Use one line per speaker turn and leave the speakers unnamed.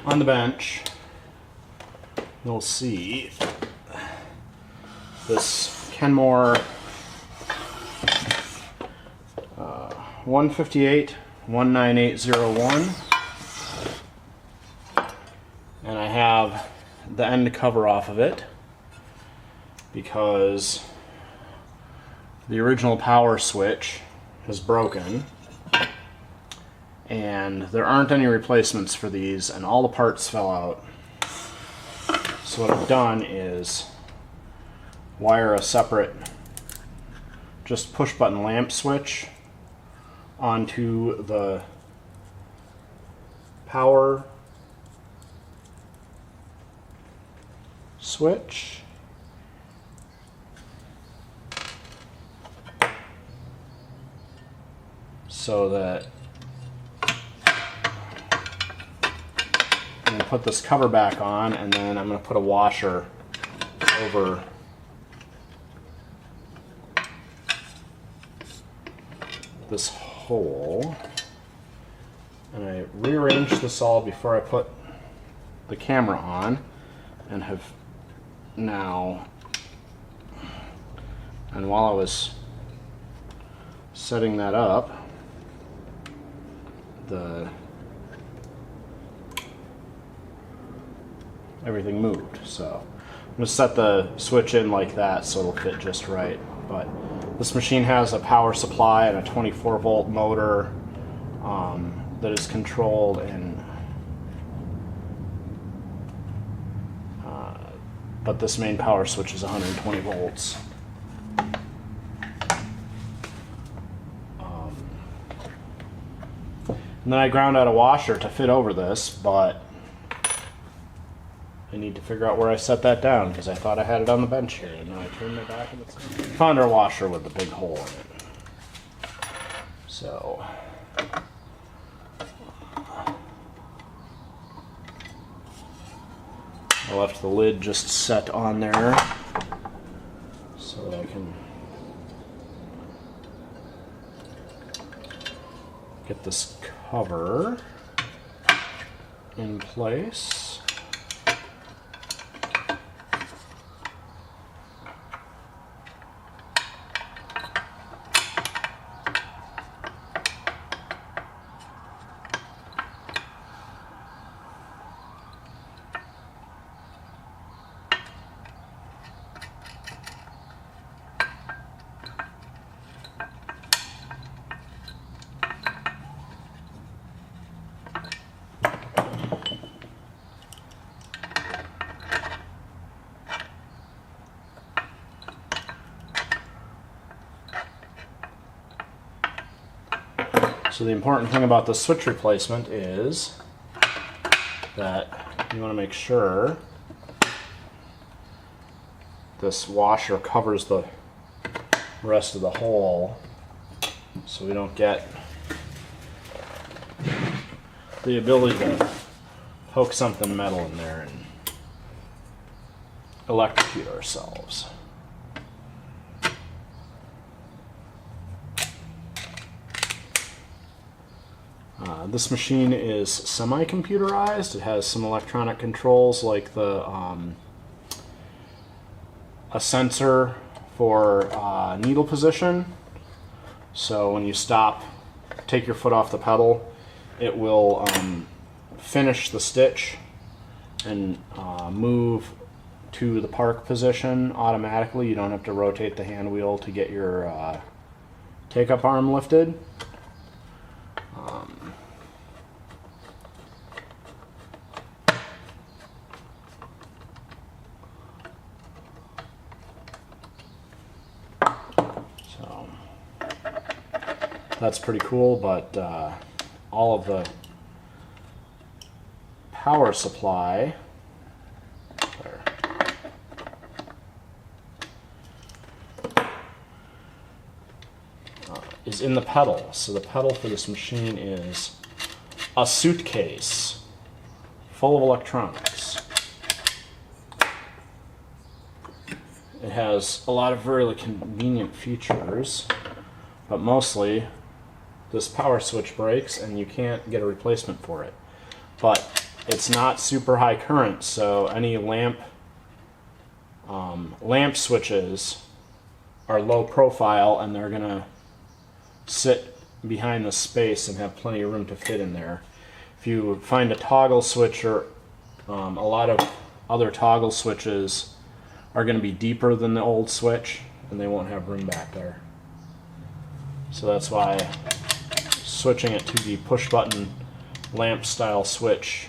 on the bench, you'll see this Kenmore 158 19801, and I have the end cover off of it because the original power switch is broken and there aren't any replacements for these, and all the parts fell out. So what I've done is wire a separate just push button lamp switch onto the power switch, so that I'm going to put this cover back on, and then I'm going to put a washer over this hole. And I rearranged this all before I put the camera on, and have now, and while I was setting that up, everything moved. So I'm going to set the switch in like that so it'll fit just right. But this machine has a power supply and a 24 volt motor that is controlled in, but this main power switch is 120 volts. And then I ground out a washer to fit over this, but I need to figure out where I set that down because I thought I had it on the bench here, and then I turned my back and it's found our washer with the big hole in it. So I left the lid just set on there so that I can get this cover in place. So the important thing about the switch replacement is that you want to make sure this washer covers the rest of the hole so we don't get the ability to poke something metal in there and electrocute ourselves. This machine is semi-computerized. It has some electronic controls like a sensor for needle position. So when you stop, take your foot off the pedal, it will finish the stitch and move to the park position automatically. You don't have to rotate the hand wheel to get your take-up arm lifted. That's pretty cool, but all of the power supply is in the pedal. So the pedal for this machine is a suitcase full of electronics. It has a lot of really convenient features, but mostly this power switch breaks and you can't get a replacement for it. But it's not super high current, so any lamp switches are low profile, and they're gonna sit behind the space and have plenty of room to fit in there. If you find a toggle switch, or a lot of other toggle switches are going to be deeper than the old switch, and they won't have room back there. So that's why switching it to the push button lamp style switch